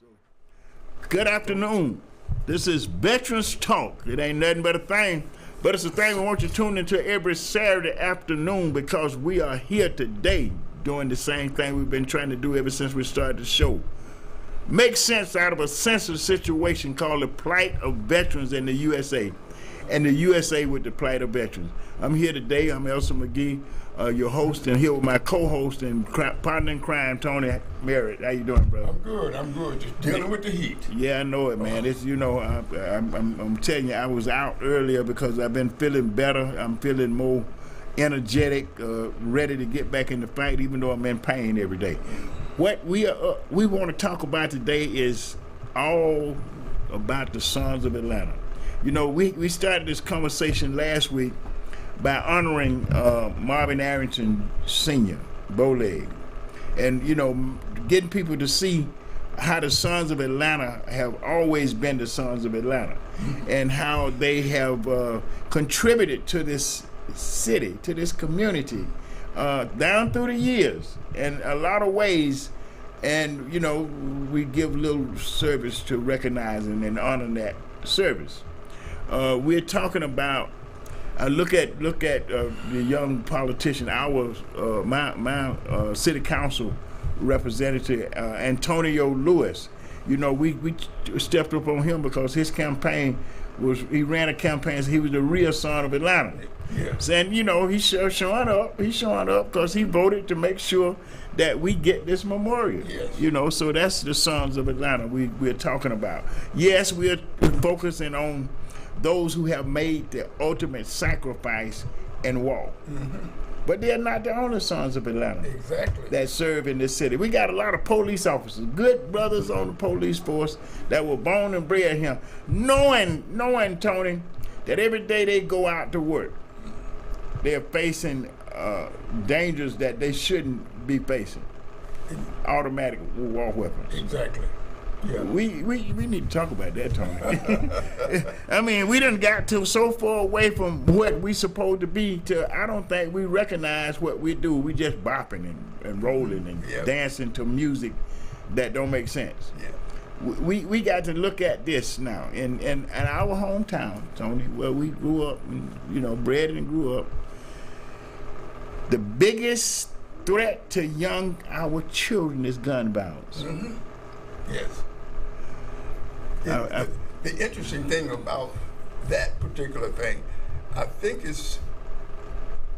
So, good afternoon. This is Veterans Talk. It ain't nothing but a thing, but it's a thing we want you to tune into every Saturday afternoon because we are here today doing the same thing we've been trying to do ever since we started the show. Make sense out of a sensitive situation called the plight of veterans in the USA, and the USA with the plight of veterans. I'm here today. I'm Elsa McGee, your host, and here with my co-host and partner in crime, Tony Merritt. How you doing, brother? I'm good. Just dealing with the heat. Yeah, I know it, man. It's I'm telling you, I was out earlier because I've been feeling better. I'm feeling more energetic, ready to get back in the fight, even though I'm in pain every day. What we want to talk about today is all about the Sons of Atlanta. You know, we started this conversation last week by honoring Marvin Arrington Sr., Bowleg, and, you know, getting people to see how the Sons of Atlanta have always been the Sons of Atlanta and how they have contributed to this city, to this community, down through the years in a lot of ways. And, you know, we give little service to recognizing and honoring that service. We're talking about look at the young politician, my city council representative Antonio Lewis. You know, we stepped up on him because his campaign he ran a campaign. So he was the real son of Atlanta. Yes. And, you know, he's showing up. He's showing up because he voted to make sure that we get this memorial. Yes. You know, so that's the Sons of Atlanta we're talking about. Yes, we're focusing on those who have made the ultimate sacrifice and walk. Mm-hmm. But they're not the only Sons of Atlanta that serve in this city. We got a lot of police officers, good brothers on the police force that were born and bred here, knowing, Tony, that every day they go out to work, they're facing dangers that they shouldn't be facing. Automatic war weapons. Exactly. Yeah. We need to talk about that, Tony. I mean, we done got to so far away from what we supposed to be to I don't think we recognize what we do. We just bopping and rolling and dancing to music that don't make sense. Yeah. We got to look at this now in our hometown, Tony, where we grew up and, you know, bred and grew up. The biggest threat to our children is gun violence. Mm-hmm. Yes. The interesting thing about that particular thing, I think, is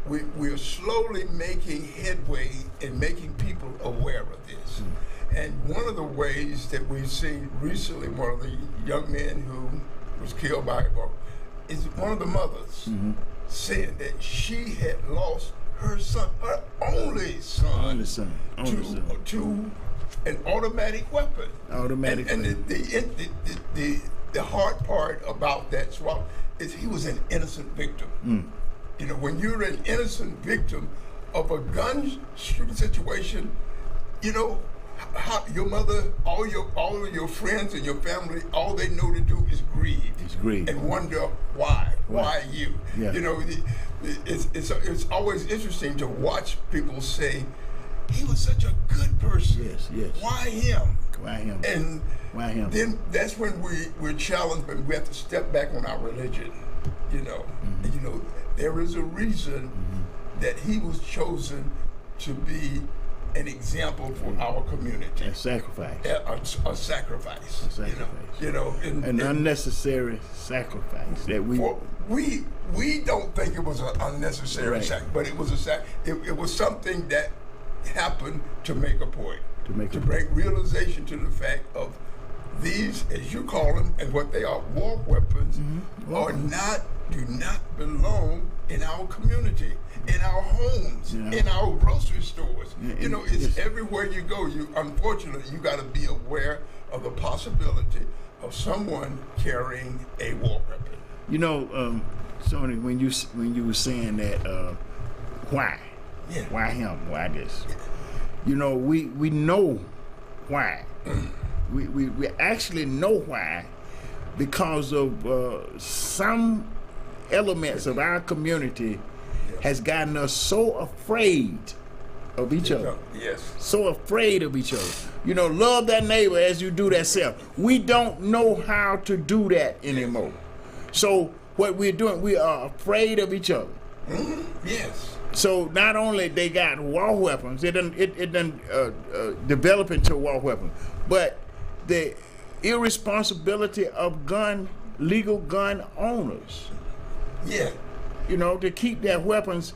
we're slowly making headway in making people aware of this. Mm-hmm. And one of the ways that we've seen recently, one of the young men who was killed by is one of the mothers saying that she had lost her son, her only son, to an automatic weapon. And the hard part about that swap is he was an innocent victim. Mm. You know, when you're an innocent victim of a gun shooting situation, you know, how your mother, all of your friends and your family, all they know to do is grieve. And wonder why. Why you? Yeah. You know, it's always interesting to watch people say, he was such a good person. Yes. Why him? And why him? Then that's when we're challenged, but we have to step back on our religion. You know, and, you know, there is a reason that he was chosen to be an example for our community. A sacrifice. A sacrifice. You know, an unnecessary sacrifice that we don't think it was an unnecessary sacrifice, but it was it was something that happened to make a point, to bring realization to the fact of these, as you call them, and what they are, war weapons, do not belong in our community, in our homes, in our grocery stores. You know, it's everywhere you go. Unfortunately, you got to be aware of the possibility of someone carrying a war weapon. You know, Sonny, when you were saying that, why? Yeah. Why him? Why this? Yeah. You know, we know why. We actually know why, because of some elements of our community has gotten us so afraid of each other. Yes. So afraid of each other. You know, love that neighbor as you do that self. We don't know how to do that anymore. So what we're doing, we are afraid of each other. Yes. So not only they got war weapons, it done develop into a war weapon, but the irresponsibility of legal gun owners. Yeah. You know, to keep their weapons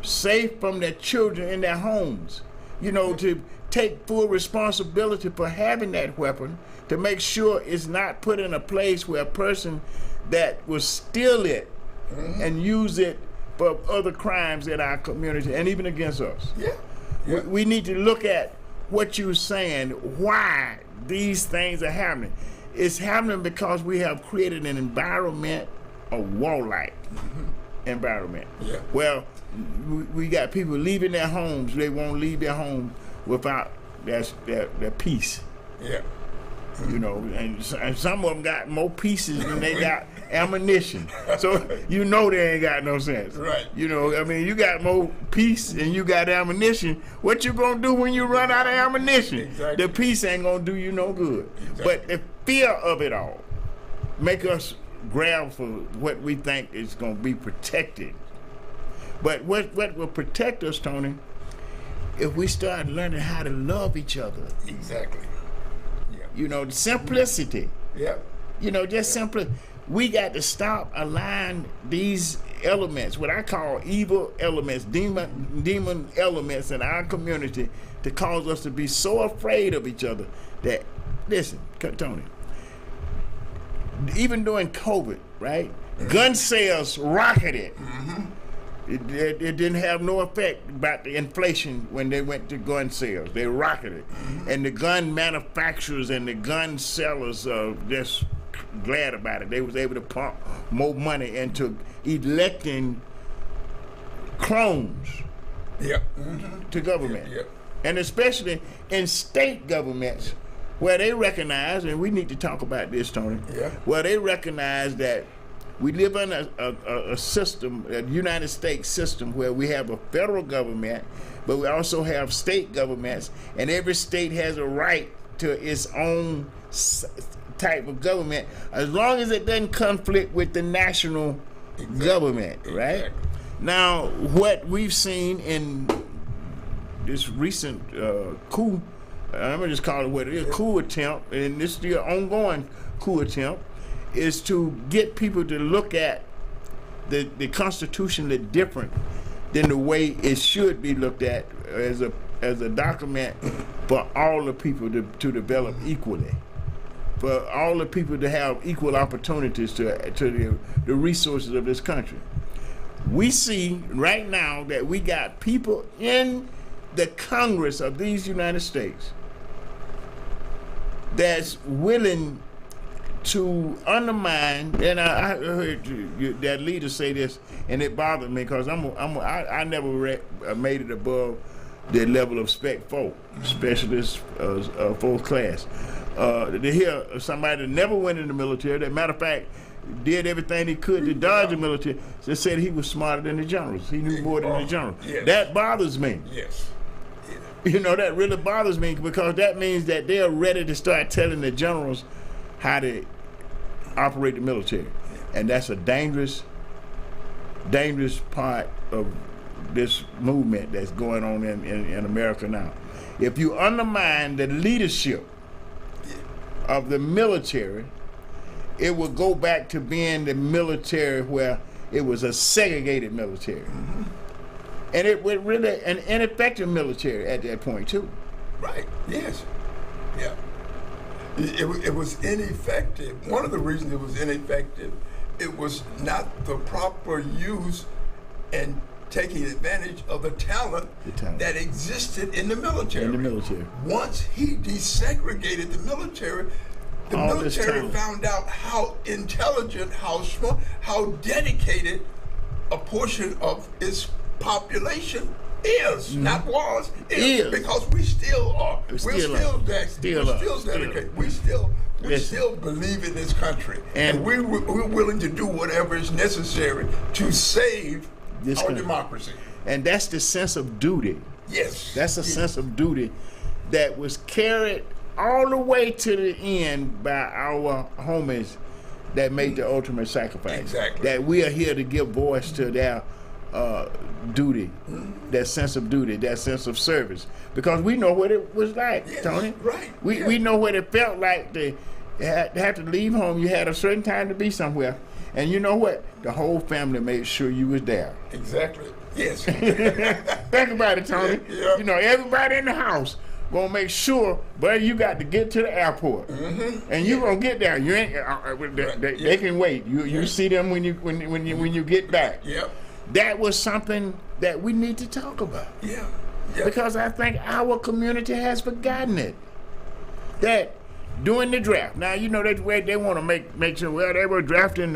safe from their children in their homes. You know, to take full responsibility for having that weapon, to make sure it's not put in a place where a person that will steal it and use it for other crimes in our community and even against us. Yeah. Yeah. We need to look at what you're saying, why these things are happening. It's happening because we have created an environment, a warlike environment. Yeah. Well, we got people leaving their homes. They won't leave their home without their peace. Yeah. You know, and some of them got more pieces than they got ammunition. So you know they ain't got no sense. Right. You know, I mean, you got more peace and you got ammunition. What you gonna do when you run out of ammunition? Exactly. The peace ain't gonna do you no good. Exactly. But the fear of it all make us grab for what we think is gonna be protected. But what will protect us, Tony, if we start learning how to love each other. Exactly. Yeah. You know, the simplicity. Yeah. You know, just simply, we got to stop allowing these elements, what I call evil elements, demon elements in our community, to cause us to be so afraid of each other that, listen, Tony, even during COVID, right? Gun sales rocketed. It didn't have no effect about the inflation when they went to gun sales. They rocketed. And the gun manufacturers and the gun sellers are just glad about it. They was able to pump more money into electing clones to government. Yeah. And especially in state governments where they recognize, and we need to talk about this, Tony, where they recognize that we live in a system, a United States system, where we have a federal government, but we also have state governments, and every state has a right to its own type of government, as long as it doesn't conflict with the national government, right? Exactly. Now, what we've seen in this recent coup, I'm gonna just call it what it is, coup attempt, and this is the ongoing coup attempt, is to get people to look at the Constitution different than the way it should be looked at as a document for all the people to develop equally, for all the people to have equal opportunities to the resources of this country. We see right now that we got people in the Congress of these United States that's willing to undermine, and I heard that leader say this, and it bothered me because I never made it above the level of Spec 4, specialist fourth class. To hear somebody that never went in the military, that matter of fact did everything he could to dodge the military, just said he was smarter than the generals. He knew more than the generals. Yes. That bothers me. Yes. You know, that really bothers me because that means that they're ready to start telling the generals how to operate the military. And that's a dangerous part of this movement that's going on in America now. If you undermine the leadership of the military, it will go back to being the military where it was a segregated military. And it was really an ineffective military at that point too. Right, yes. Yeah. It was ineffective. One of the reasons it was ineffective, it was not the proper use and taking advantage of the talent that existed in the military. Once he desegregated the military found out how intelligent, how smart, how dedicated a portion of its population is, not was, is, because we still are. We're still dedicated. We still believe in this country, and we're willing to do whatever is necessary to save our democracy. And that's the sense of duty Yes. That's a sense of duty that was carried all the way to the end by our homies that made the ultimate sacrifice. Exactly. That we are here to give voice to their duty, that sense of duty, that sense of service. Because we know what it was like, Yes, Tony. right. We know what it felt like to have to leave home. You had a certain time to be somewhere. And you know what? The whole family made sure you was there. Exactly. Yes. Think about it, Tony. Yeah. You know, everybody in the house gonna make sure, buddy, you got to get to the airport, and you gonna get there. You ain't. They can wait. You see them when you get back. Yep. That was something that we need to talk about. Yeah. Yeah. Because I think our community has forgotten it. That during the draft, now you know they want to make sure. Well, they were drafting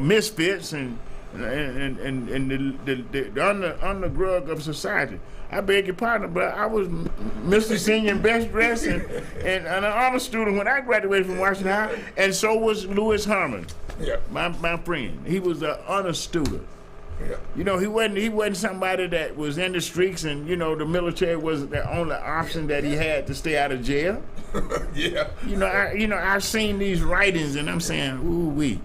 misfits and the undergrowth of society. I beg your pardon, but I was Mr. Senior Best Dressed and an honor student when I graduated from Washington High, and so was Louis Herman, Yeah. my friend. He was an honor student. Yeah. You know, he wasn't somebody that was in the streets, and you know, the military was the only option that he had to stay out of jail. Yeah. I've seen these writings, and I'm saying, ooh wee,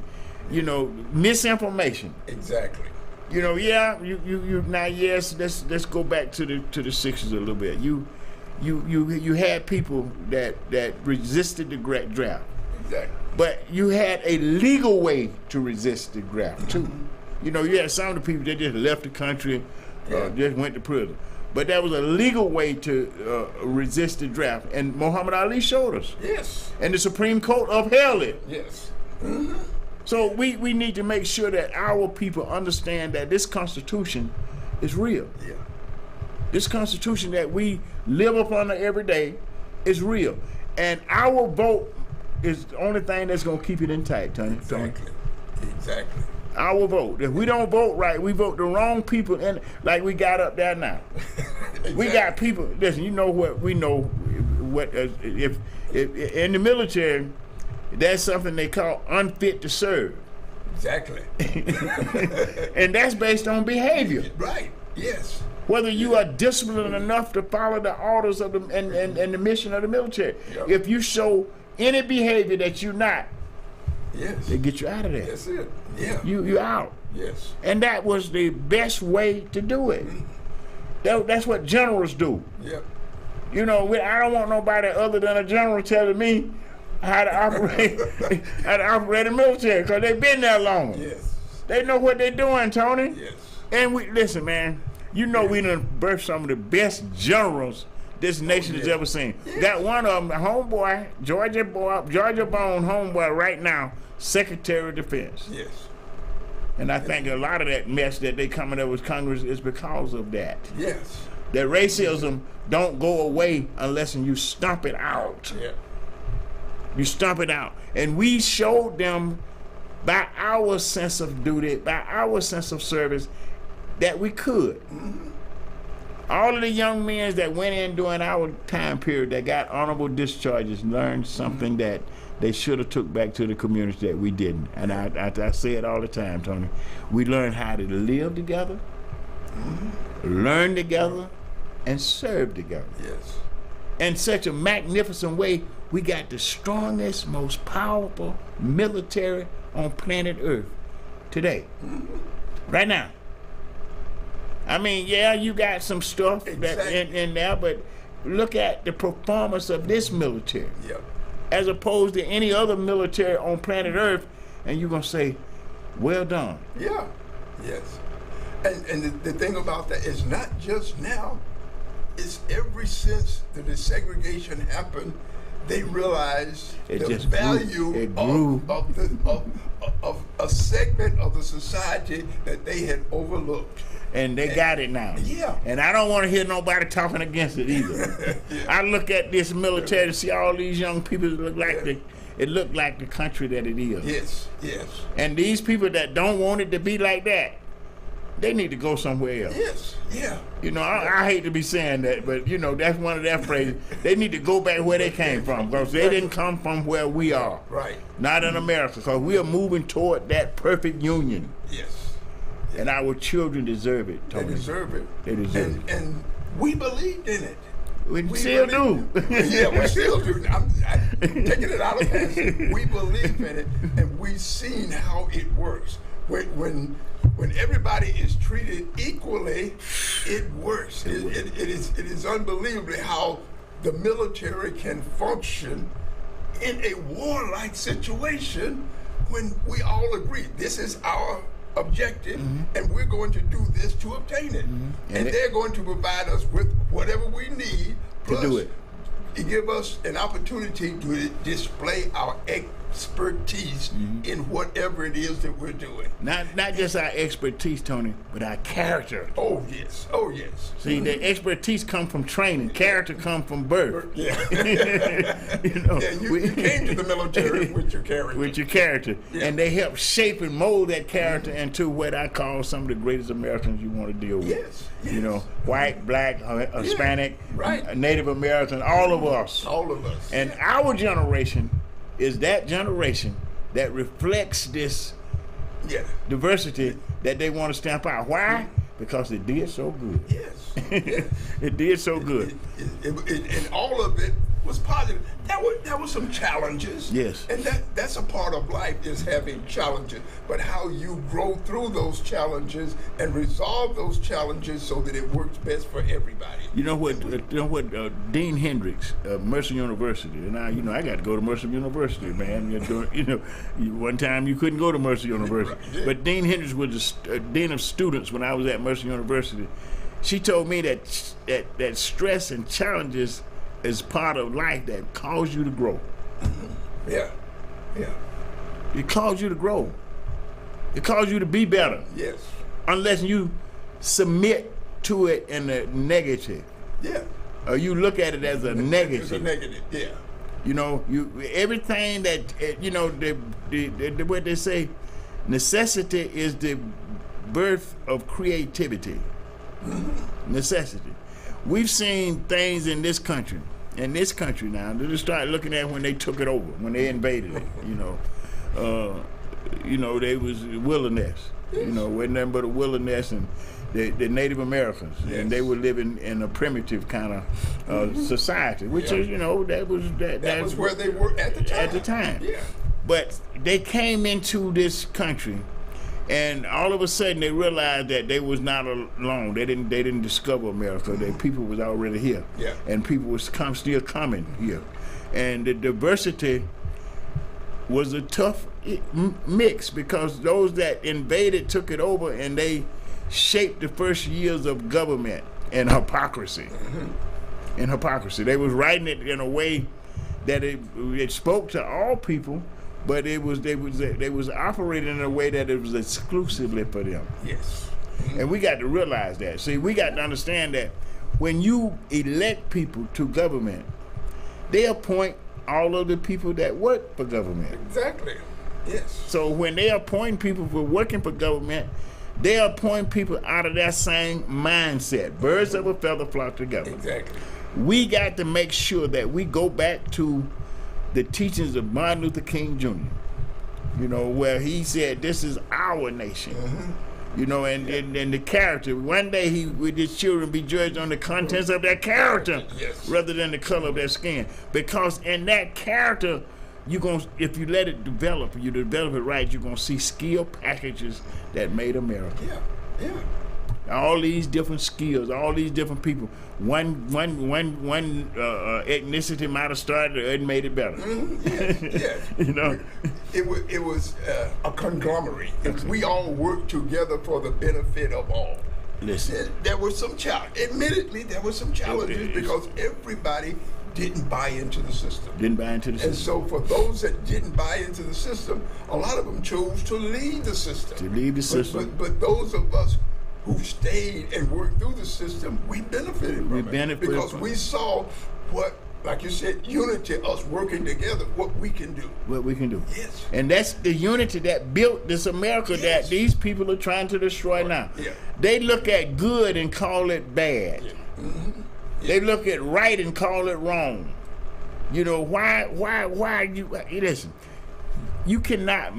you know, misinformation. Exactly. You know, yeah, you now yes, let's go back to the 60s a little bit. You had people that resisted the draft. Exactly. But you had a legal way to resist the draft too. You know, you had some of the people that just left the country, just went to prison. But there was a legal way to resist the draft, and Muhammad Ali showed us. Yes. And the Supreme Court upheld it. Yes. So we need to make sure that our people understand that this Constitution is real. Yeah. This Constitution that we live upon every day is real. And our vote is the only thing that's going to keep it intact, Tony. Exactly. Exactly. Our vote. If we don't vote right, we vote the wrong people, and like we got up there now. Exactly. We got people. Listen, you know what? We know what if in the military, that's something they call unfit to serve. Exactly. And that's based on behavior. Right. Yes. Whether you are disciplined enough to follow the orders of the and the mission of the military. Yep. If you show any behavior that you're not, Yes. they get you out of there. That's it. Yeah. You out. Yes. And that was the best way to do it. That's what generals do. Yep. You know, I don't want nobody other than a general telling me how to operate the military, because they've been there long. Yes. They know what they're doing, Tony. Yes. And we listen, man. You know we done birthed some of the best generals this nation has ever seen. Yeah. Got one of them, homeboy, Georgia Bone homeboy right now, Secretary of Defense. Yes. And I think a lot of that mess that they coming up with Congress is because of that. Yes. That racism don't go away unless you stomp it out. Yeah. You stomp it out. And we showed them by our sense of duty, by our sense of service, that we could. All of the young men that went in during our time period that got honorable discharges learned something that they should have took back to the community that we didn't. And I say it all the time, Tony. We learned how to live together, learn together, and serve together. Yes. In such a magnificent way, we got the strongest, most powerful military on planet Earth today. Right now. I mean, yeah, you got some stuff that in there, but look at the performance of this military. Yep. As opposed to any other military on planet Earth, and you're going to say, well done. Yeah. Yes. And the thing about that is not just now, it's ever since the desegregation happened, they realized It the just grew. value It grew. of a segment of the society that they had overlooked. And they got it now. Yeah. And I don't want to hear nobody talking against it either. I look at this military to see all these young people that look like it look like the country that it is. Yes, yes. And these people that don't want it to be like that, they need to go somewhere else. Yes, yeah. You know, I hate to be saying that, but you know, that's one of their phrases. They need to go back where they came from, because they didn't come from where we are. Right. Not in America, because we are moving toward that perfect union. Yes. And our children deserve it, They Tony. deserve it. They deserve it. And we believed in it. We still do. Yeah, we still do. I'm taking it out of passing. We believe in it, and we've seen how it works. When everybody is treated equally, it works. It is unbelievably how the military can function in a warlike situation when we all agree this is our objective, and we're going to do this to obtain it. And they're going to provide us with whatever we need to do it. Give us an opportunity to display our expertise in whatever it is that we're doing. Not just our expertise, Tony, but our character. Oh yes, oh yes. See, the expertise come from training. Character come from birth. Yeah. You know, Yeah, you came to the military with your character. with your character, Yeah. and they help shape and mold that character into what I call some of the greatest Americans you want to deal with. Yes, You know, yes. white, black, Hispanic, right. Native American, all of us. All of us. And our generation is that generation that reflects this yeah. diversity that they want to stamp out. Why? Because it did so good. Yes. Yes. It did so good. And all of it was positive. There were some challenges. Yes. And that's a part of life, is having challenges. But how you grow through those challenges and resolve those challenges so that it works best for everybody. You know what? Dean Hendricks, Mercer University. And I got to go to Mercer University, man. One time you couldn't go to Mercer University, Right, yeah. but Dean Hendricks was the dean of students when I was at Mercer University. She told me that stress and challenges is part of life that cause you to grow. Yeah. Yeah. It calls you to grow. It calls you to be better. Yes. Unless you submit to it in a negative, Yeah. or you look at it as a negative. It's a negative. Yeah. You know, everything that what they say, necessity is the birth of creativity. Necessity. We've seen things in this country now. They just start looking at when they took it over, when they invaded it. They was wilderness. Wasn't nothing but a wilderness, and the Native Americans, Yes. and they were living in a primitive kind of society, which Yeah. is That was where they were at the time. at the time. Yeah. But they came into this country, and all of a sudden they realized that they was not alone. They didn't discover America. Their people was already here, Yeah. and people was still coming here, and the diversity was a tough mix, because those that invaded took it over, and they shaped the first years of government in hypocrisy. In hypocrisy, they was writing it in a way that it spoke to all people, but they was operating in a way that it was exclusively for them. Yes. And we got to realize that. See, we got to understand that when you elect people to government, they appoint all of the people that work for government. Exactly. Yes. So when they appoint people for working for government, they appoint people out of that same mindset. Birds of a feather flock together. Exactly. We got to make sure that we go back to the teachings of Martin Luther King Jr., where he said, this is our nation. And the character. One day with his children be judged on the contents of their character, Yes. rather than the color of their skin. Because in that character, if you let it develop, you develop it right, you're gonna see skill packages that made America. Yeah. Yeah. All these different skills, all these different people. One ethnicity might have started and made it better. Yes. It was a conglomerate. And we all worked together for the benefit of all. Listen, There were some challenges. Admittedly, there were some challenges because everybody didn't buy into the system. didn't buy into the And system. so for those that didn't buy into the system, a lot of them chose to leave the system. To leave the system. But those of us who stayed and worked through the system, we benefited from it. benefited Because from we saw what, like you said, unity, us working together, what we can do. What we can do. Yes. And that's the unity that built this America Yes. that these people are trying to destroy now. Yeah. They look at good and call it bad. They look at right and call it wrong. Why you listen, you cannot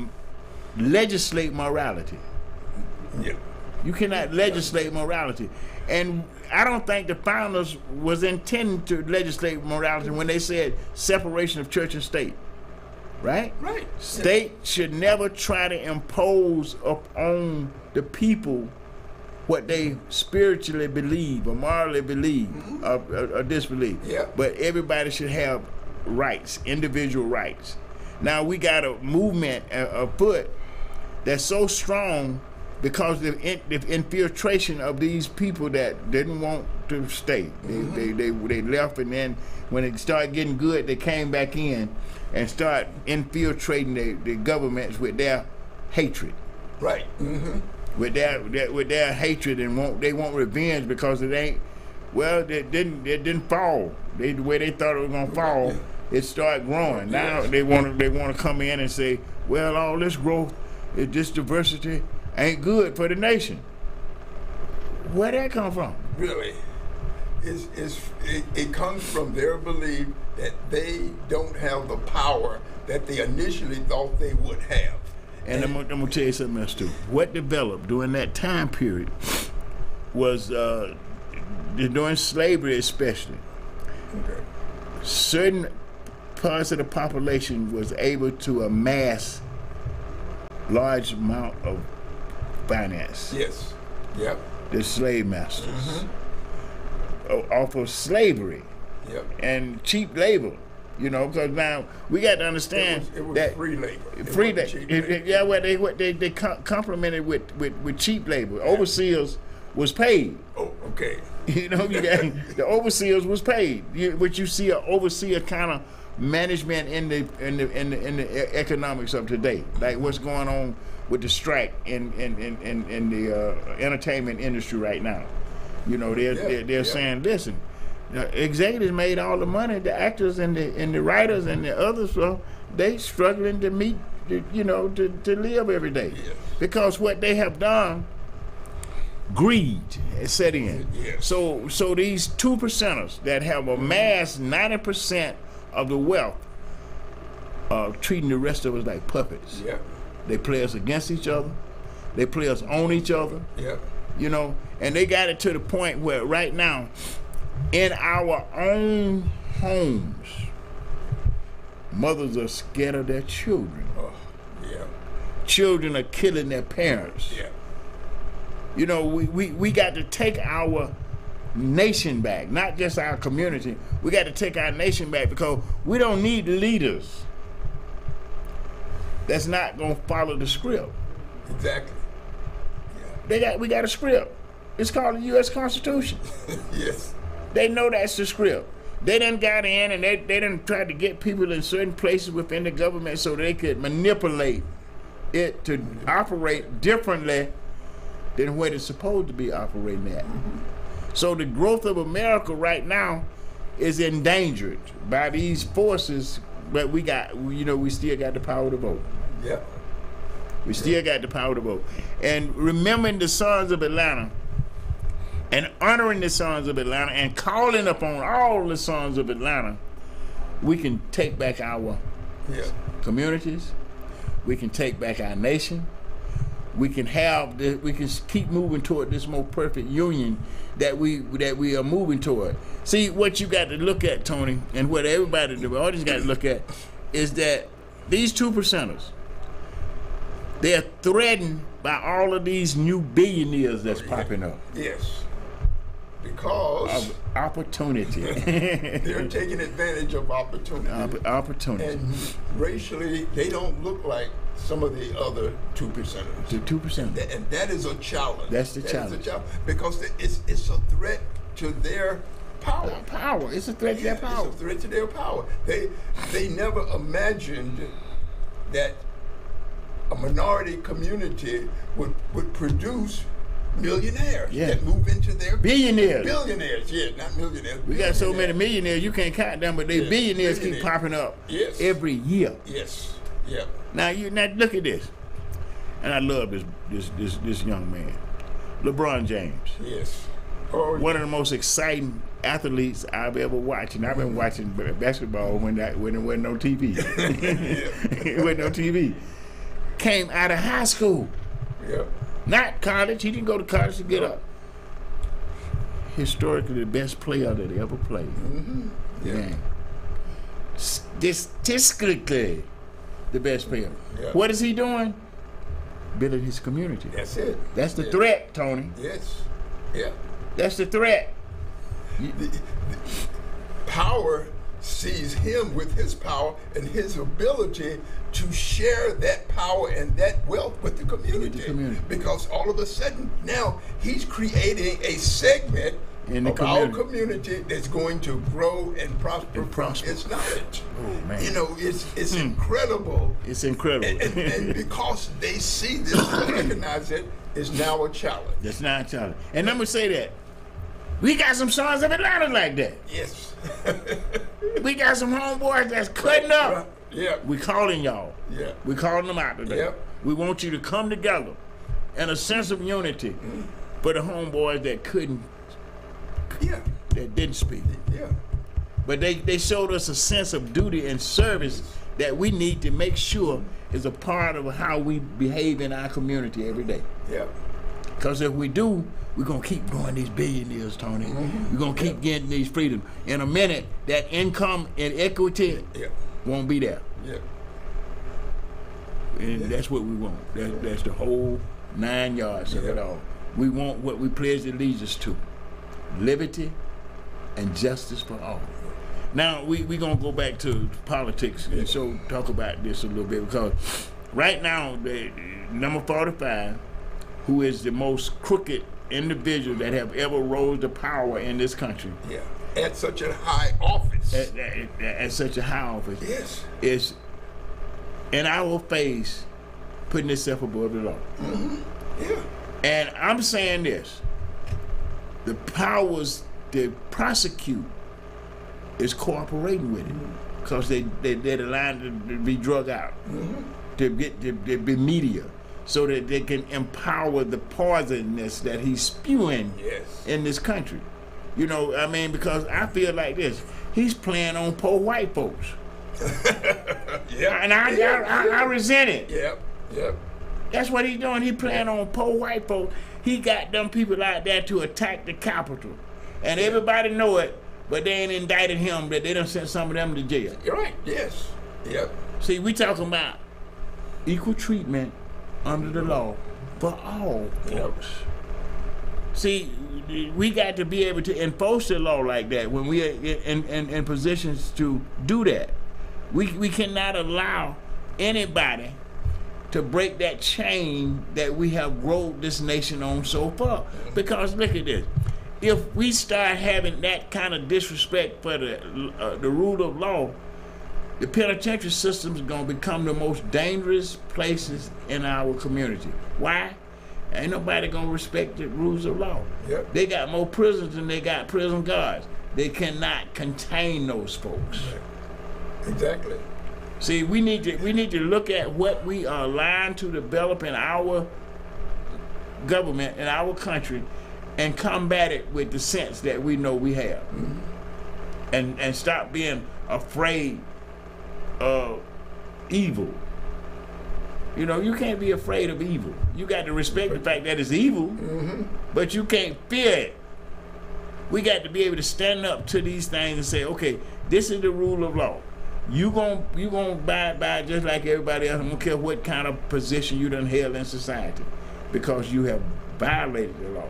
legislate morality. Yeah. You cannot legislate morality. And I don't think the founders was intending to legislate morality when they said separation of church and state. Right? Right. State should never try to impose upon the people what they spiritually believe or morally believe or disbelieve. Yeah. But everybody should have rights, individual rights. Now we got a movement afoot that's so strong because the infiltration of these people that didn't want to stay. They left, and then when it started getting good, they came back in and start infiltrating the governments with their hatred. Right. With their hatred, and they want revenge because it ain't. Well, it didn't fall. The way they thought it was gonna fall, it started growing. Now they want to come in and say, well, all this growth, this diversity ain't good for the nation. Where'd that come from? Really, it comes from their belief that they don't have the power that they initially thought they would have. And I'm gonna tell you something else too. What developed during that time period was during slavery, especially. Okay. Certain parts of the population was able to amass large amount of finance. Yes. Yep. The slave masters off of slavery and cheap labor. You know, because now we got to understand it was that free labor. Free labor. Yeah, well, they complemented with cheap labor. Overseers was paid. Oh, okay. You know, you got the overseers was paid. But you see an overseer kind of management in the economics of today, like what's going on with the strike in the entertainment industry right now. You know, they're saying, listen, executives made all the money, the actors and the writers and the others, well, they struggling to meet, to live every day. Yes. Because what they have done, greed is set in. Yes. So these 2%ers that have amassed 90% of the wealth of treating the rest of us like puppets. Yeah. They play us against each other. They play us on each other. Yeah. You know, and they got it to the point where right now, in our own homes, mothers are scared of their children. Oh, yeah. Children are killing their parents. Yeah. You know, we got to take our nation back, not just our community. We got to take our nation back because we don't need leaders that's not going to follow the script. Exactly. Yeah. We got a script. It's called the U.S. Constitution. Yes. They know that's the script. They done got in and they done tried to get people in certain places within the government so they could manipulate it to operate differently than what it's supposed to be operating at. So the growth of America right now is endangered by these forces, but we still got the power to vote. Yeah. We still got the power to vote. And remembering the sons of Atlanta and honoring the sons of Atlanta and calling upon all the sons of Atlanta, we can take back our communities. We can take back our nation. We can keep moving toward this more perfect union that we are moving toward. See, what you got to look at, Tony, and what everybody, the audience got to look at, is that these 2%ers, they're threatened by all of these new billionaires that's popping up. Yes. Because of opportunity. They're taking advantage of opportunity. Opportunity. And racially, they don't look like some of the other 2%ers. The 2%. And that is a challenge. That's the challenge. Is a challenge. Because it's a threat to their power. Power. It's a threat to their power. It's a threat to their power. They never imagined that a minority community would produce millionaires that move into their billionaires. Billionaires, not millionaires. We got so many millionaires you can't count them, but they billionaires keep popping up every year. Yes. Yeah. Now look at this, and I love this young man, LeBron James. Yes. One of the most exciting athletes I've ever watched, and I've been watching basketball when there wasn't no TV. It wasn't no TV. Came out of high school. Yeah. Not college. He didn't go to college to get up. Historically, the best player that ever played. Mm-hmm. Yeah. Man. Statistically, the best player. Yeah. What is he doing? Building his community. That's it. That's the threat, Tony. Yes. Yeah. That's the threat. The power sees him with his power and his ability to share that power and that wealth with the community. Because all of a sudden now he's creating a segment in the of our community that's going to grow and prosper from its knowledge. Oh man! You know, it's incredible. It's incredible. And because they see this and recognize it, it's now a challenge. It's not a challenge. And let me say that we got some sons of Atlanta like that. Yes. We got some homeboys that's cutting up. Right. Yeah. We calling y'all. Yeah. We calling them out today. Yep. We want you to come together in a sense of unity for the homeboys that couldn't. Yeah. That didn't speak. Yeah. But they showed us a sense of duty and service that we need to make sure is a part of how we behave in our community every day. Yeah. Because if we do, we're going to keep growing these billionaires, Tony. Mm-hmm. We're going to keep getting these freedoms. In a minute, that income and equity won't be there. Yeah. And that's what we want. That's the whole 9 yards of it all. We want what we pledge allegiance to. Liberty and justice for all. Now, we're going to go back to politics and so talk about this a little bit because right now, the number 45, who is the most crooked individual that have ever rose to power in this country. Yeah. At such a high office. At such a high office. Yes. Is in our face putting itself above the law. Mm-hmm. Yeah. And I'm saying this. The powers to prosecute is cooperating with it because they're aligned to be drug out, to be media, so that they can empower the poisonous that he's spewing in this country. You know, I mean, because I feel like this. He's playing on poor white folks. And I resent it. Yep. That's what he's doing. He playing on poor white folks. He got them people out there to attack the Capitol. And everybody know it, but they ain't indicted him that they done sent some of them to jail. You're right. Yes. Yep. See, we talking about equal treatment under the law for all folks. See, we got to be able to enforce the law like that when we are in positions to do that. We cannot allow anybody to break that chain that we have grown this nation on so far. Because look at this. If we start having that kind of disrespect for the rule of law, the penitentiary system is going to become the most dangerous places in our community. Why? Ain't nobody going to respect the rules of law. Yep. They got more prisons than they got prison guards. They cannot contain those folks. Exactly. See, we need to look at what we are allowing to develop in our government, in our country, and combat it with the sense that we know we have. And stop being afraid of evil. You know, you can't be afraid of evil. You got to respect the fact that it's evil, but you can't fear it. We got to be able to stand up to these things and say, okay, this is the rule of law. You gonna abide by it just like everybody else. I don't care what kind of position you done held in society, because you have violated the law.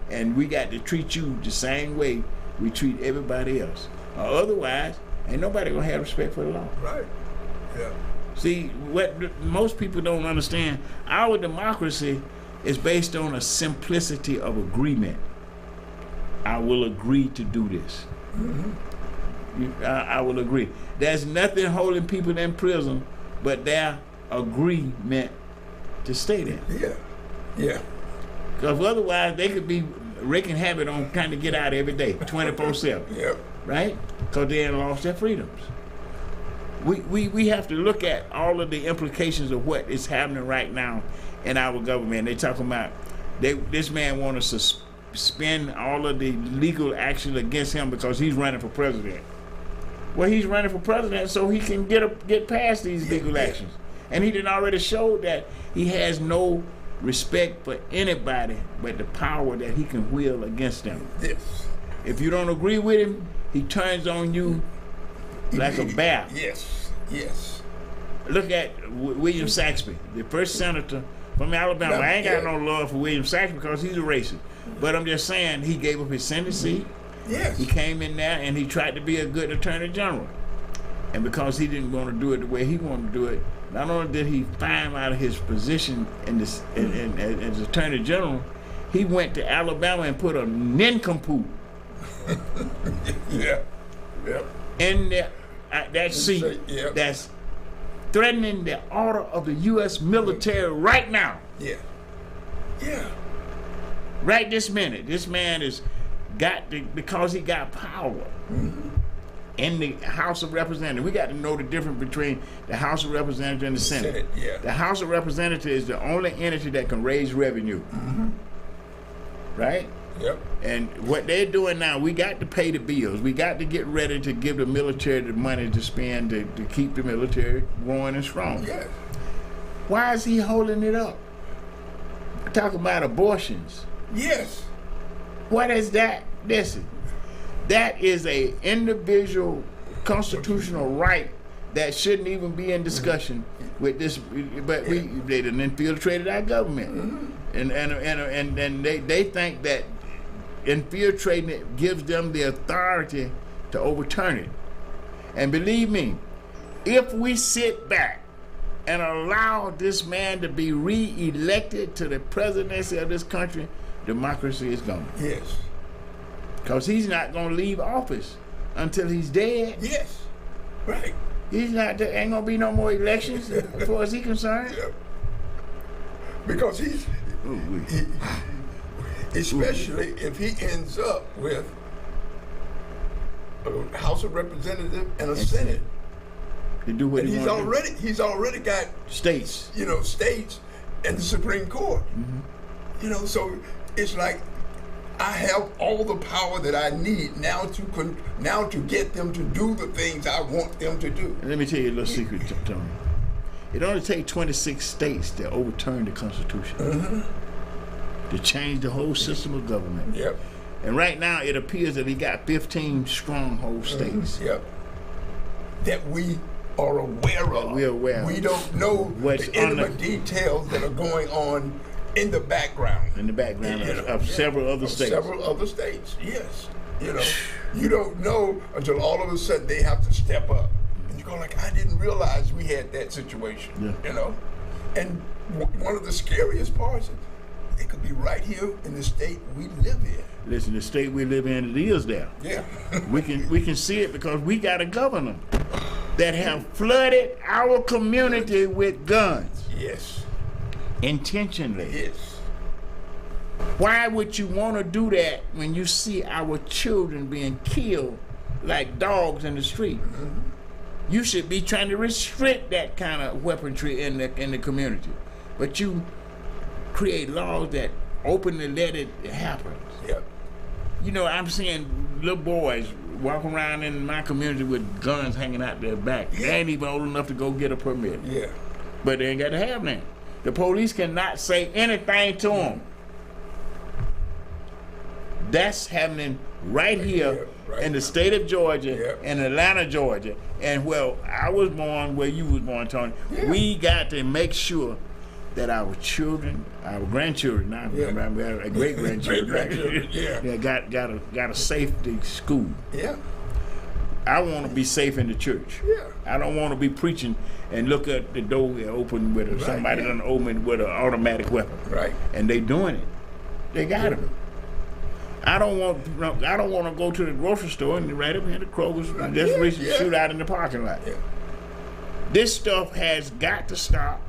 And we got to treat you the same way we treat everybody else. Or otherwise, ain't nobody gonna have respect for the law. Right. Yeah. See, what most people don't understand, our democracy is based on a simplicity of agreement. I will agree to do this. I will agree. There's nothing holding people in prison but their agreement to stay there. Yeah. Because otherwise they could be wreaking havoc on trying to get out every day, 24/7. Yep. Right? Because they ain't lost their freedoms. We have to look at all of the implications of what is happening right now in our government. They talking about this man want to suspend all of the legal action against him because he's running for president. Well, he's running for president so he can get past these legal actions. And he done already showed that he has no respect for anybody but the power that he can wield against them. Yes. If you don't agree with him, he turns on you like a bear. Yes. Yes. Look at William Saxby, the first senator from Alabama. I ain't got no love for William Saxby because he's a racist. But I'm just saying he gave up his Senate seat. Yes. He came in there and he tried to be a good attorney general. And because he didn't want to do it the way he wanted to do it, not only did he find out of his position as attorney general, he went to Alabama and put a nincompoop Yeah. Yep. in that seat Yep. that's threatening the order of the U.S. military right now. Yeah. Yeah. Right this minute. This man is because he got power in the House of Representatives. We got to know the difference between the House of Representatives and the Senate. Yeah. The House of Representatives is the only entity that can raise revenue. Right? Yep. And what they're doing now, we got to pay the bills. We got to get ready to give the military the money to spend to keep the military growing and strong. Yes. Why is he holding it up? Talking about abortions. Yes. What is that? Listen, that is a individual constitutional right that shouldn't even be in discussion with this. But they done infiltrated our government, and they think that infiltrating it gives them the authority to overturn it. And believe me, if we sit back and allow this man to be re-elected to the presidency of this country, democracy is gone. Yes. Because he's not going to leave office until he's dead. Yes. Right. He's not. There ain't going to be no more elections as far as he's concerned. Yeah. Because especially if he ends up with a House of Representatives and a Senate. To do what And he wants. he's already got States. states and the Supreme Court. So it's like I have all the power that I need now to get them to do the things I want them to do. And let me tell you a little secret, Tony. It only takes 26 states to overturn the Constitution, to change the whole system of government. Yep. And right now, it appears that he got 15 stronghold states. Yep. That we are aware of. We're aware. We don't know What's the intimate details that are going on in the background. In the background of several other states. Several other states, yes. You don't know until all of a sudden they have to step up. And you go like, I didn't realize we had that situation. Yeah. And one of the scariest parts is it could be right here in the state we live in. Listen, the state we live in, it is there. Yeah. we can see it because we got a governor that have flooded our community with guns. Yes. Intentionally. Yes. Why would you want to do that when you see our children being killed like dogs in the street? You should be trying to restrict that kind of weaponry in the community, but you create laws that openly let it happen. Yep. I'm seeing little boys walk around in my community with guns hanging out their back. They ain't even old enough to go get a permit. Yeah. But they ain't got to have that. The police cannot say anything to them. That's happening right here in the state of Georgia, in Atlanta, Georgia. And where I was born, where you was born, Tony, we got to make sure that our children, our grandchildren, now great grandchildren, got a safety school. Yeah. I want to be safe in the church. Yeah. I don't want to be preaching and look at the door open with somebody done open with an automatic weapon. Right. And they doing it. They got it. I don't want to go to the grocery store and right up here the Kroger's and just shoot out in the parking lot. Yeah. This stuff has got to stop.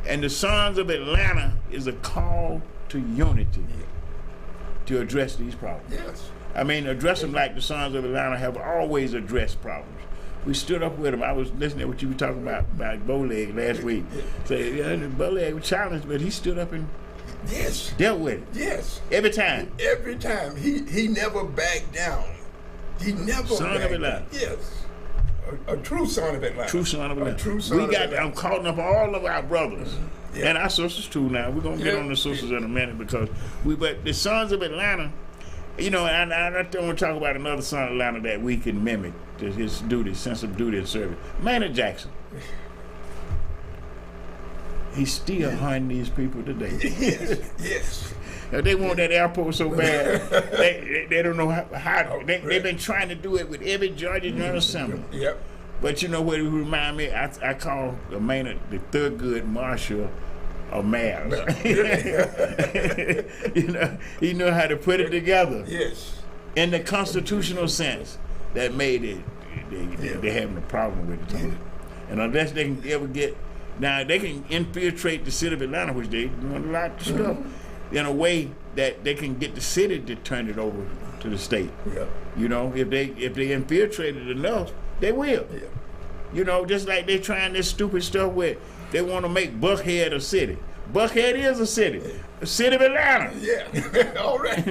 And the Sons of Atlanta is a call to unity to address these problems. Yes. I mean, address them like the Sons of Atlanta have always addressed problems. We stood up with them. I was listening to what you were talking about Bowleg last week. Say, Bowleg was challenged, but he stood up and dealt with it. Yes. Every time. Every time. He never backed down. He never Son of Atlanta. Yes. A true son of Atlanta. True son of Atlanta. A true son of Atlanta. I'm calling up all of our brothers Yeah. And our sisters too now. We're going to get Yeah. on the sisters in a minute because but the Sons of Atlanta, you know, and I don't want to talk about another son of Atlanta that we can mimic his duty, sense of duty and service. Maynard Jackson. He's still hunting these people today. Yes, yes. Now, they want that airport so bad, they don't know how they've been trying to do it with every Georgia General Assembly. Yep. But you know what it remind me? I call Maynard the Thurgood Marshall of mayors. You know, he knew how to put it together Yes. in the constitutional sense that made it. They're having a problem with it. And unless they can ever get, now they can infiltrate the city of Atlanta, which they doing a lot of stuff, in a way that they can get the city to turn it over to the state. Yep. You know, if they infiltrate it enough, they will. Yeah. You know, just like they're trying this stupid stuff where they want to make Buckhead a city. Buckhead is a city. The city of Atlanta. Yeah. All right.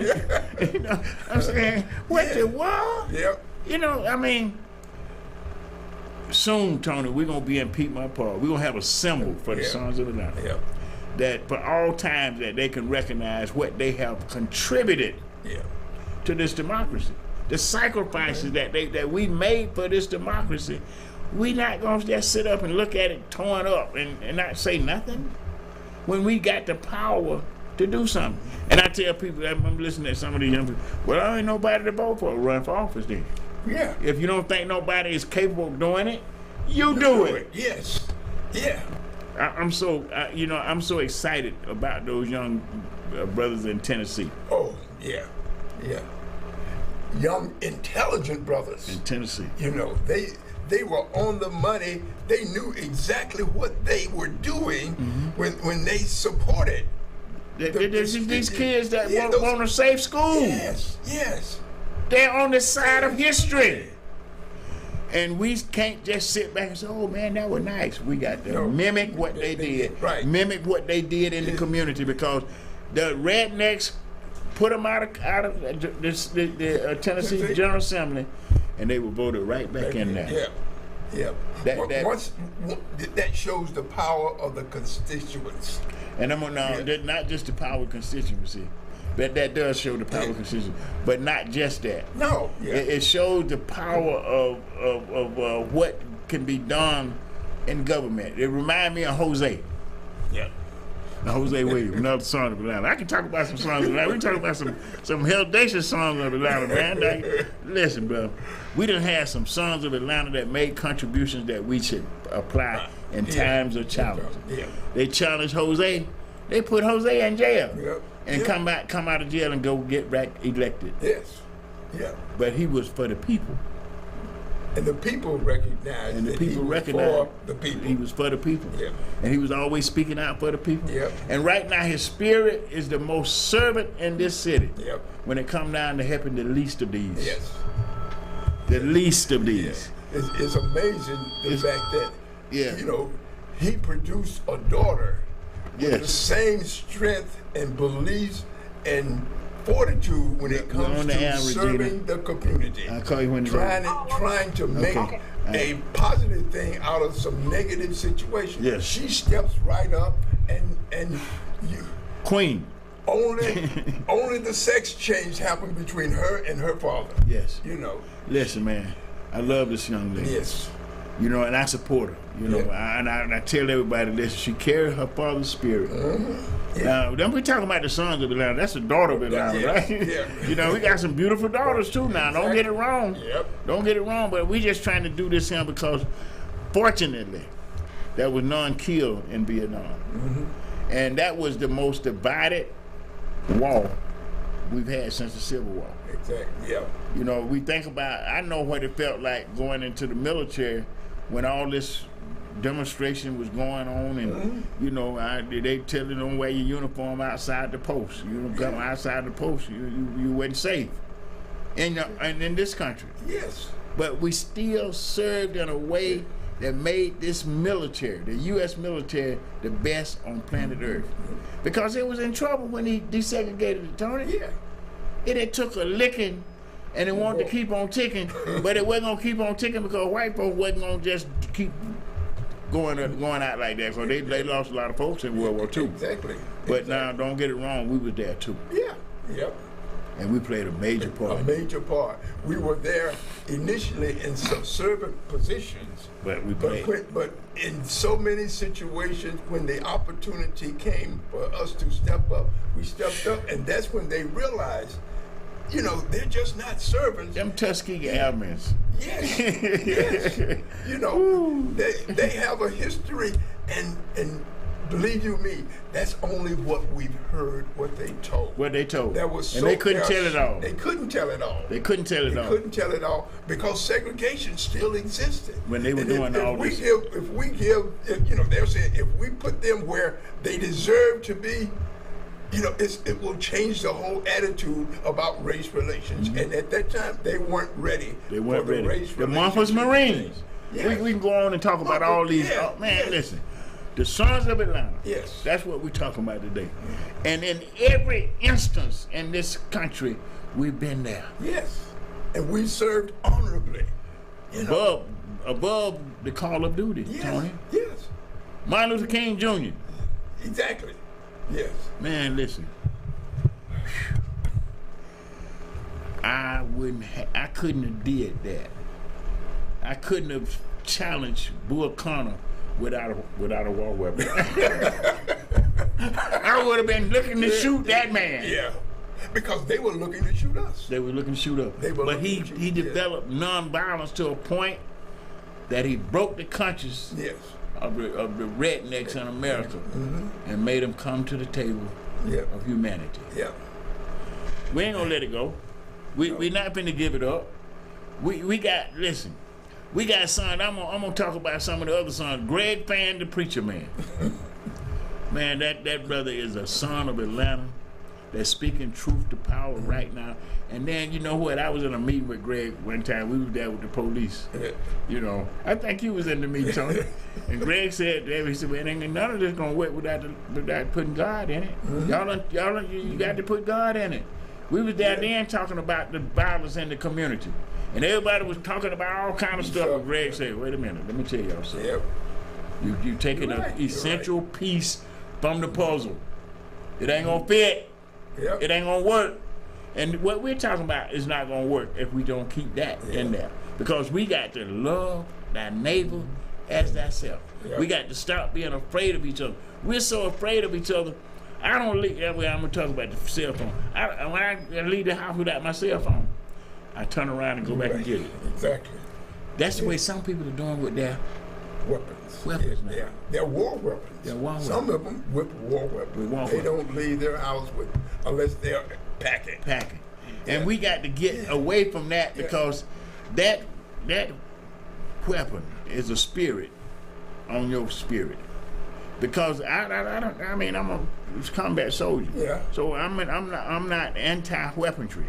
You know, I'm saying, what the world? Yep. You know, I mean, soon, Tony, we're going to be in Piedmont Park. We're going to have a symbol for the Sons of Atlanta. Yep. That for all times that they can recognize what they have contributed to this democracy. The sacrifices that we made for this democracy. We not going to just sit up and look at it torn up and not say nothing when we got the power to do something. And I tell people, I'm listening to some of these young people, well, I ain't nobody to vote for, run for office then. Yeah. If you don't think nobody is capable of doing it, you do it. Yes. Yeah. I'm so excited about those young brothers in Tennessee. Oh, yeah. Yeah. Young, intelligent brothers. In Tennessee. You know, they were on the money. They knew exactly what they were doing when they supported. These kids that want a safe school. Yes, yes. They're on the side of history. And we can't just sit back and say, oh man, that was nice. We got to mimic what they did. Right. Mimic what they did in the community because the rednecks put them out of the Tennessee General Assembly and they were voted right back in there. Yeah. Yeah. That shows the power of the constituents. And I'm not just the power of constituency, but that does show the power of constituency, but not just that. No. Yeah. It shows the power of what can be done in government. It reminds me of Jose. Yeah. Now, Jose Williams, another son of Atlanta. I can talk about some songs of Atlanta. We can talk about some hellacious songs of Atlanta, man. Like, listen, bro. We done had some sons of Atlanta that made contributions that we should apply in times of challenge. Yeah. They challenged Jose. They put Jose in jail. Yep. And come out of jail and go get back elected. Yes. Yeah. But he was for the people. And the people recognized And the that people he was recognized for the people. He was for the people. Yeah. And he was always speaking out for the people. Yep. And right now his spirit is the most servant in this city. Yep. When it comes down to helping the least of these. Yes. The least of these. Yeah. It's amazing the fact that Yeah. you know, he produced a daughter with the Yes. same strength and beliefs and fortitude when it comes on the to air, serving Regina. the community. I'll call you when it's trying to make Okay. a positive thing out of some negative situation. Yes. She steps right up and you Queen. only the sex change happened between her and her father. Yes. You know. Listen, man. I love this young lady. Yes. You know, and I support her. You know, I tell everybody this. She carried her father's spirit. Yeah. Now, then we talking about the sons of Atlanta. That's the daughter of Atlanta, right? Yeah. You know, we got some beautiful daughters too now. Don't get it wrong. Yep. Don't get it wrong. But we just trying to do this here because, fortunately, there was none killed in Vietnam, and that was the most divided war we've had since the Civil War. Exactly. Yeah. You know, we think about, I know what it felt like going into the military when all this demonstration was going on and, you know, they tell you don't wear your uniform outside the post. You don't come outside the post. You wasn't safe in this country. Yes. But we still served in a way that made this military, the U.S. military, the best on planet Earth. Because it was in trouble when he desegregated it, Tony. Yeah. It took a licking, and it wanted to keep on ticking, but it wasn't going to keep on ticking because white folks wasn't going to just keep going out like that, because they lost a lot of folks in World War II. Exactly. But exactly. now, don't get it wrong, we was there too. Yeah. Yep. And we played a major part. A major part. We were there initially in subservient positions. But we played. But in so many situations, when the opportunity came for us to step up, we stepped up, and that's when they realized, you know, they're just not servants. Them Tuskegee Airmen. Yes, yes. You know, they have a history, and believe you me, that's only what we've heard, what they told. What they told. That was so and they couldn't tell it all. They couldn't tell it all. They couldn't tell it all. They couldn't tell it all because segregation still existed. When they were doing all this. If we give, you know, they're saying if we put them where they deserve to be, you know, it will change the whole attitude about race relations. And at that time, they weren't ready. They weren't for the ready. Race The Memphis Marines. Yes. We can go on and talk about all these. Yeah, Oh, man, yes. listen. The Sons of Atlanta. Yes. That's what we're talking about today. And in every instance in this country, we've been there. Yes. And we served honorably. You know? Above the call of duty, Yes. Tony. Yes. Martin Luther King Jr. Exactly. Yes. Man, listen. I couldn't have did that. I couldn't have challenged Bull Connor without a war weapon. I would have been looking to shoot that man. Yeah. Because they were looking to shoot us. They were looking to shoot up. But he developed nonviolence to a point that he broke the conscience Yes. of the rednecks in America and made them come to the table Yeah. of humanity. Yeah. We ain't gonna let it go. We not finna give it up. We got son. I'm gonna talk about some of the other sons. Greg Fan, the preacher man. Man, that brother is a son of Atlanta that's speaking truth to power right now. And then you know what? I was in a meeting with Greg one time. We was there with the police. You know, I think he was in the meeting, Tony. And Greg said, he said, "Man, ain't none of this gonna work without putting God in it. You got to put God in it." We was there then talking about the violence in the community, and everybody was talking about all kind of stuff. And Greg said, "Wait a minute, let me tell y'all something. Yep. You taking You're an right, essential piece from the puzzle. It ain't gonna fit. Yep. It ain't gonna work. And what we're talking about is not gonna work if we don't keep that in there. Because we got to love thy neighbor as thyself. Yep. We got to stop being afraid of each other. We're so afraid of each other. I don't leave. I'm gonna talk about the cell phone. When I leave the house without my cell phone, I turn around and go back and get it. Exactly. That's the way some people are doing with their Weapons. Weapons, Yeah, man. they're war weapons. They're war Some of them with war weapons. With war They weapons. don't leave their house with unless they're packing. packing. And Yeah. we got to get away from that because that weapon is a spirit on your spirit. Because I mean I'm a combat soldier. Yeah. So I'm not anti-weaponry.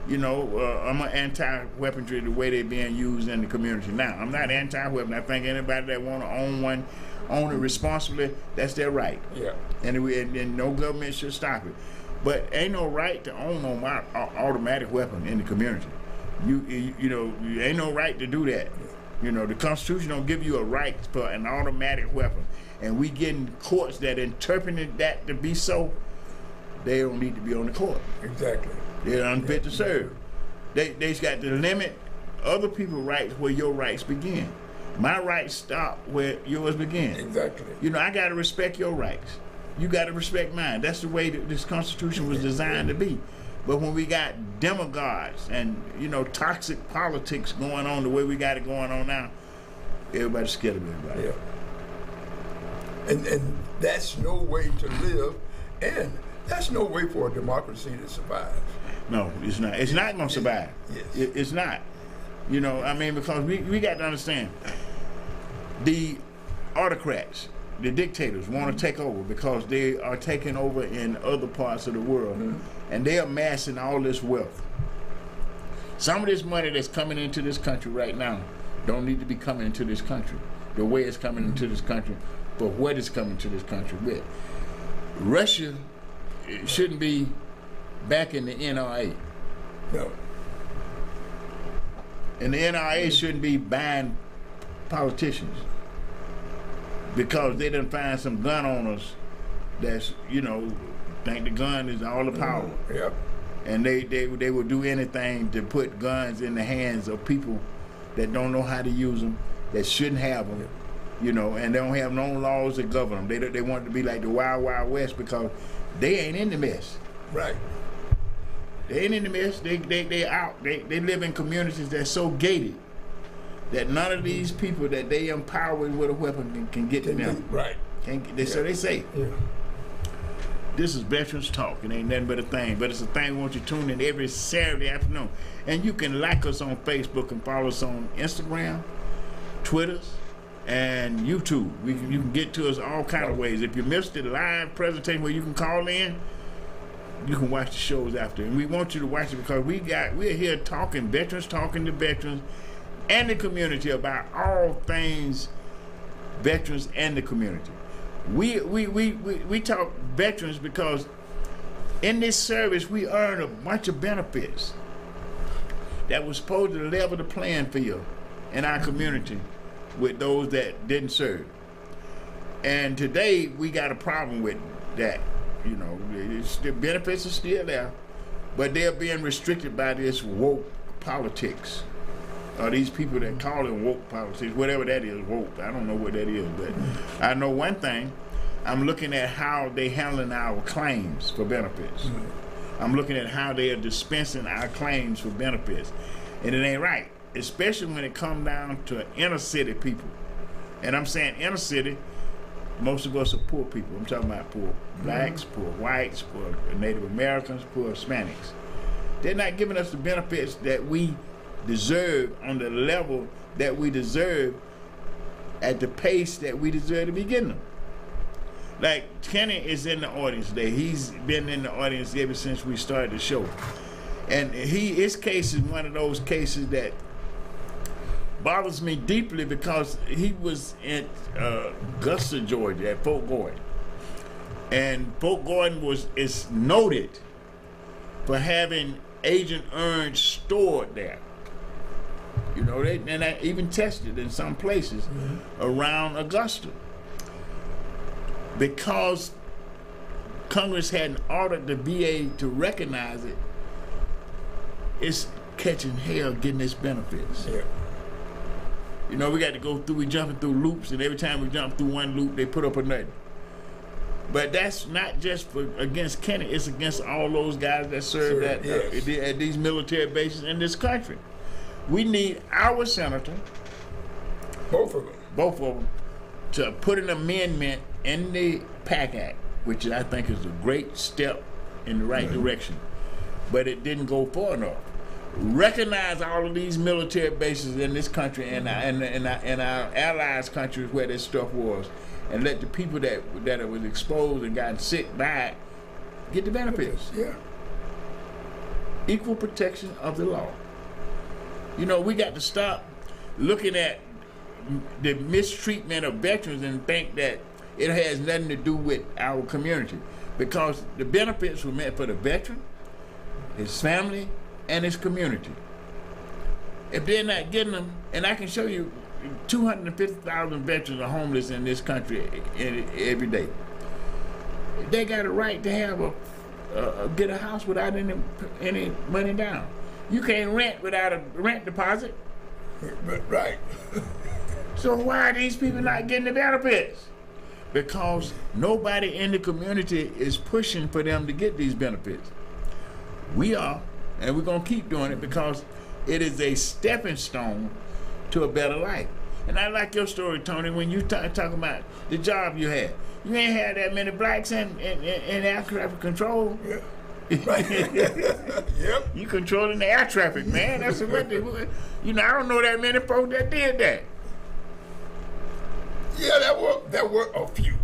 You know, I'm an anti-weaponry the way they're being used in the community now. I'm not anti-weapon. I think anybody that want to own one, own it responsibly, that's their right. Yeah. And no government should stop it. But ain't no right to own no automatic weapon in the community. You know, you ain't no right to do that. You know, the Constitution don't give you a right for an automatic weapon. And we getting courts that interpreted that to be so, they don't need to be on the court. Exactly. They're unfit to serve. They's got to limit other people's rights where your rights begin. My rights stop where yours begin. Exactly. You know, I got to respect your rights. You got to respect mine. That's the way that this Constitution was designed to be. But when we got demagogues and, you know, toxic politics going on the way we got it going on now, everybody's scared of everybody. Yeah. And that's no way to live, and that's no way for a democracy to survive. No, it's not. It's not going to survive. Yes. It's not. You know, I mean, because we got to understand, the autocrats, the dictators want to take over because they are taking over in other parts of the world, and they're amassing all this wealth. Some of this money that's coming into this country right now don't need to be coming into this country the way it's coming into this country, but what it's coming to this country with. Russia shouldn't be back in the NRA. No. And the NRA shouldn't be buying politicians. because they done find some gun owners that's, you know, think the gun is all the power. Yep. And they will do anything to put guns in the hands of people that don't know how to use them, that shouldn't have them, you know, and they don't have no laws that govern them. They want it to be like the Wild Wild West because they ain't in the mess. Right. They ain't in the mess. They out. They live in communities that's so gated that none of these people that they empower with a weapon can get to them. Right. So they say. Yeah. This is Veterans Talk. It ain't nothing but a thing. But it's a thing we want you to tune in every Saturday afternoon. And you can like us on Facebook and follow us on Instagram, Twitter, and YouTube. You can get to us all kind of ways. If you missed the live presentation where you can call in, you can watch the shows after. And we want you to watch it because we're here talking veterans, talking to veterans and the community about all things veterans and the community. We talk veterans because in this service we earn a bunch of benefits that was supposed to level the playing field in our community with those that didn't serve. And today we got a problem with that. You know, the benefits are still there, but they're being restricted by this woke politics. Or these people that call it woke politics, whatever that is, woke. I don't know what that is, but I know one thing. I'm looking at how they handling our claims for benefits. Mm-hmm. I'm looking at how they are dispensing our claims for benefits. And it ain't right, especially when it comes down to inner city people. And I'm saying inner city, most of us are poor people. I'm talking about poor blacks, poor whites, poor Native Americans, poor Hispanics. They're not giving us the benefits that we deserve on the level that we deserve at the pace that we deserve to be getting them. Like Kenny is in the audience today. He's been in the audience ever since we started the show. And his case is one of those cases that bothers me deeply because he was in Augusta, Georgia, at Fort Gordon. And Fort Gordon is noted for having Agent Orange stored there. You know, and I even tested in some places around Augusta. Because Congress hadn't ordered the VA to recognize it, it's catching hell getting its benefits. Yeah. You know, we jumping through loops, and every time we jump through one loop, they put up another. But that's not just against Kenny, it's against all those guys that serve at these military bases in this country. We need our senator, both of them, to put an amendment in the PAC Act, which I think is a great step in the right direction. But it didn't go far enough. Recognize all of these military bases in this country and our allies' countries where this stuff was, and let the people that was exposed and gotten sick by it get the benefits. Yeah. Equal protection of the law. You know, we got to stop looking at the mistreatment of veterans and think that it has nothing to do with our community, because the benefits were meant for the veteran, his family, and his community. If they're not getting them, and I can show you 250,000 veterans are homeless in this country every day. They got a right to have get a house without any money down. You can't rent without a rent deposit. Right. So why are these people not getting the benefits? Because nobody in the community is pushing for them to get these benefits. We are, and we're going to keep doing it because it is a stepping stone to a better life. And I like your story, Tony, when you talk about the job you had. You ain't had that many blacks in air traffic control. Yeah. Right. Yep. You controlling the air traffic, man. That's what they, you know, I don't know that many folks that did that. Yeah, there were a few.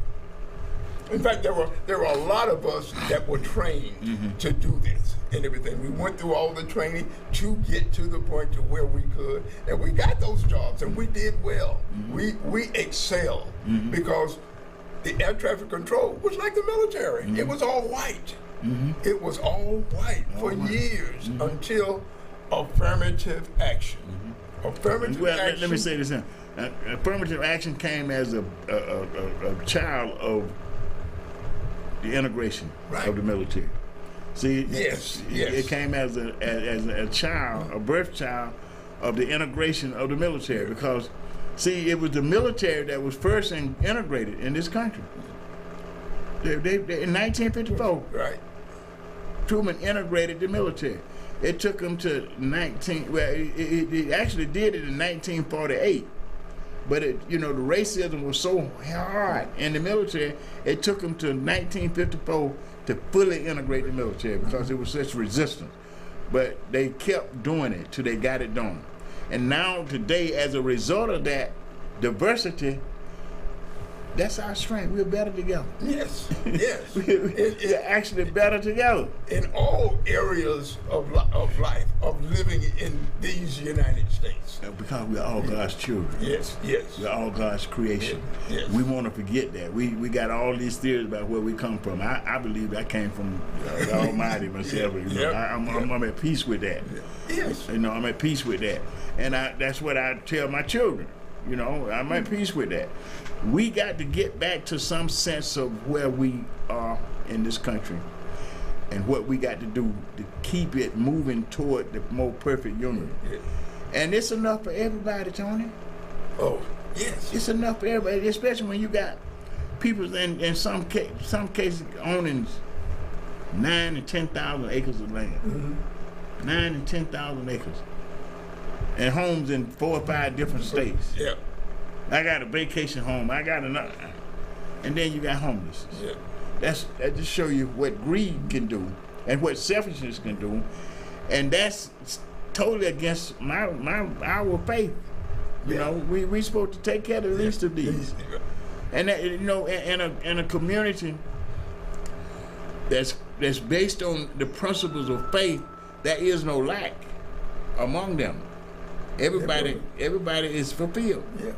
In fact, there were a lot of us that were trained to do this and everything. We went through all the training to get to the point to where we could, and we got those jobs, and we did well. We excelled because the air traffic control was like the military. It was all white. It was all white for years until affirmative action. Affirmative Well, action. let me say this. Affirmative action came as a child of the integration Right. of the military. See, Yes, yes. it came as a child, a birth child of the integration of the military, because, see, it was the military that was first integrated in this country. They in 1954, Right. Truman integrated the military. It took them to it actually did it in 1948. But the racism was so hard in the military, it took them to 1954 to fully integrate the military because it was such resistance. But they kept doing it till they got it done. And now today, as a result of that diversity, that's our strength. We're better together. Yes. Yes. We're actually better together. In all areas of life, of living in these United States. Because we're all God's children. Yes. Yes. We're all God's creation. Yes. We want to forget that. We got all these theories about where we come from. I believe I came from the Almighty myself. I'm at peace with that. Yes. I'm at peace with that. And that's what I tell my children. I'm at peace with that. We got to get back to some sense of where we are in this country and what we got to do to keep it moving toward the more perfect union. Yes. And it's enough for everybody, Tony. Oh, yes. It's enough for everybody, especially when you got people in some cases owning 9,000 and 10,000 acres of land. Mm-hmm. 9,000 and 10,000 acres. And homes in 4 or 5 different states. Yeah. I got a vacation home. I got another. And then you got homelessness. Yeah. That just show you what greed can do and what selfishness can do. And that's totally against our faith. We supposed to take care of the least of these. And that, in a community that's based on the principles of faith, there is no lack among them. Everybody is fulfilled. Yeah.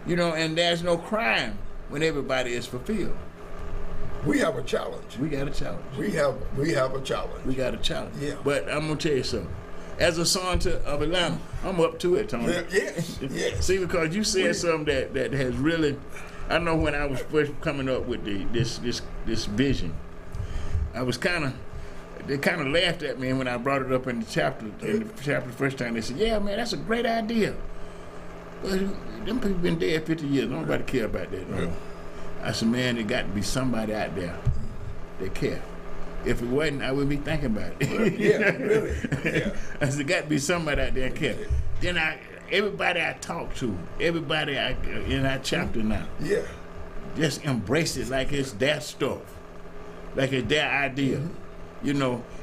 And there's no crime when everybody is fulfilled. We have a challenge. We got a challenge. We have a challenge. We got a challenge. Yeah. But I'm gonna tell you something. As a son of Atlanta, I'm up to it, Tony. Yes. Yes. See, because you said something that has really. I know when I was first coming up with this vision, they kind of laughed at me when I brought it up in the chapter the first time. They said, "Yeah, man, that's a great idea." But them people been dead 50 years. Nobody care about that. No. I said, man, there got to be somebody out there that care. If it wasn't, I wouldn't be thinking about it. Yeah, really. Yeah. I said, there got to be somebody out there that care. Then everybody I talk to, everybody in our chapter now, Yeah. just embrace it like it's their stuff, like it's their idea,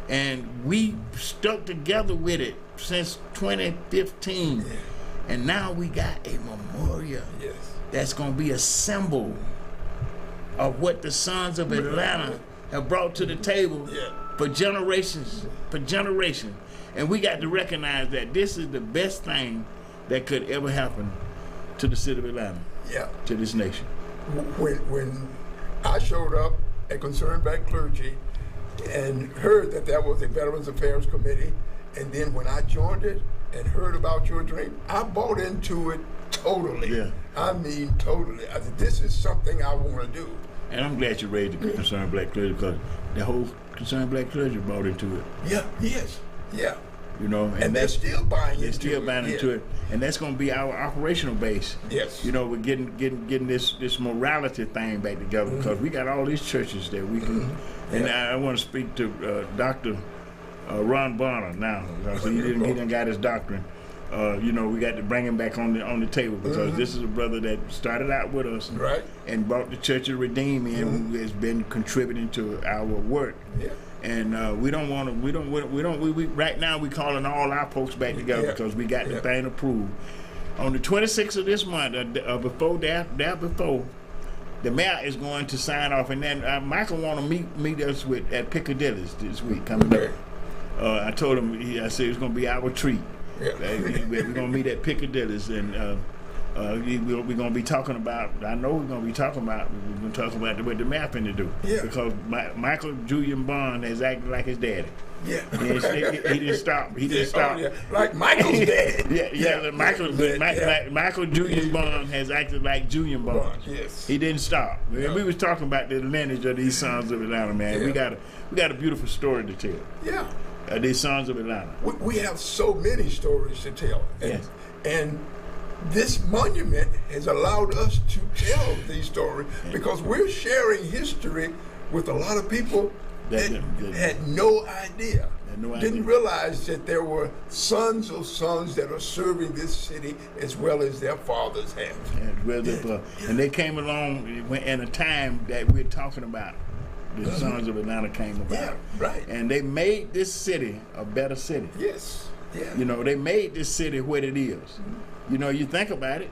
And we stuck together with it since 2015. Yeah. And now we got a memorial Yes. that's going to be a symbol of what the sons of Atlanta have brought to the table for generations, And we got to recognize that this is the best thing that could ever happen to the city of Atlanta, to this nation. When I showed up at Concerned Black Clergy and heard that there was a Veterans Affairs Committee, and then when I joined it and heard about your dream, I bought into it totally. Yeah. I mean, totally. I said, this is something I want to do. And I'm glad you raised the Concerned Black Clergy, because the whole Concerned Black Clergy bought into it. Yeah, yes, yeah. And they're still buying into it. They're still buying into it. And that's going to be our operational base. Yes. We're getting this morality thing back together, because we got all these churches that we can. And I want to speak to Dr. Ron Bonner now. He didn't got his doctrine. We got to bring him back on the table, because this is a brother that started out with us, right, and brought the Church of Redeem in, who has been contributing to our work. Yeah. And right now we calling all our folks back together, because we got the thing approved. On the 26th of this month, before, the mayor is going to sign off, and then Michael want to meet us at Piccadilly's this week coming up. I told him, I said it's going to be our treat. Yeah. We're going to meet at Piccadilly's, and We're going to be talking about. I know we're going to be talking about. We're going to talk about what the mapping to do. Yeah. Because Michael Julian Bond has acted like his daddy. Yeah. He didn't stop. He didn't stop. Oh, yeah. Like Michael's dad. Yeah. Michael Julian Bond has acted like Julian Bond. Yes. He didn't stop. Yeah. We was talking about the lineage of these sons of Atlanta, man. Yeah. We got a beautiful story to tell. Yeah. These sons of Atlanta. We have so many stories to tell. Yes. And this monument has allowed us to tell these stories because we're sharing history with a lot of people that had no idea. Didn't realize that there were sons of sons that are serving this city as well as their fathers have. And they came along in a time that we're talking about. The sons of Atlanta came about. Yeah, right. And they made this city a better city. Yes. Yeah. You know, they made this city what it is. You know, you think about it.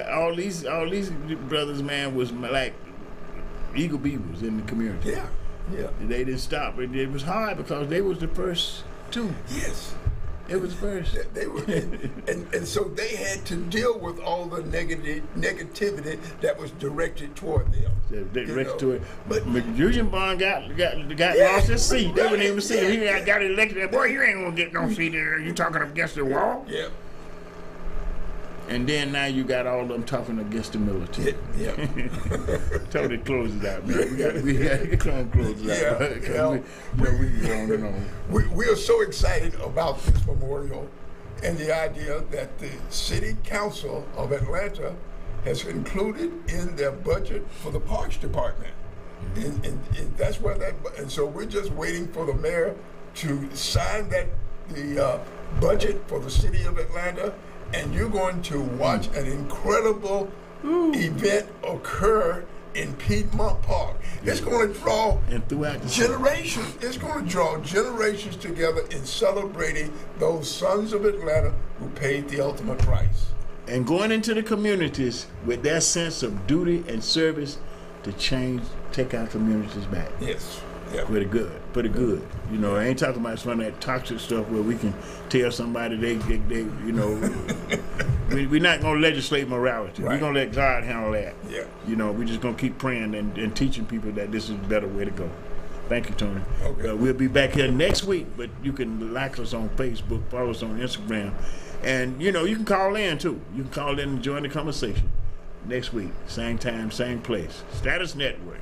All these brothers, man, was like eagle beavers in the community. Yeah. Yeah. They didn't stop. It was hard because they was the first two. Yes. It was first. They were, and so they had to deal with all the negativity that was directed toward them. Directed to it. But Julian Bond got lost his seat. They wouldn't even see him. He got elected. Boy, you ain't gonna get no seat there. You talking against the wall? Yeah. And then now you got all of them talking against the military. Yeah. Totally close it out, man. We got to close it out. Yeah. We go on and on. We are so excited about this memorial and the idea that the City Council of Atlanta has included in their budget for the Parks Department. And that's where and so we're just waiting for the mayor to sign the budget for the City of Atlanta. And you're going to watch an incredible event occur in Piedmont Park. It's going to draw generations. It's going to draw generations together in celebrating those sons of Atlanta who paid the ultimate price. And going into the communities with that sense of duty and service to take our communities back. Yes. Yeah. For the good. You know, I ain't talking about some of that toxic stuff where we can tell somebody they you know, we're not going to legislate morality. Right. We're going to let God handle that. Yeah. You know, we're just going to keep praying and teaching people that this is a better way to go. Thank you, Tony. Okay. We'll be back here next week, but you can like us on Facebook, follow us on Instagram, and, you know, you can call in, too. You can call in and join the conversation next week, same time, same place. Status Network.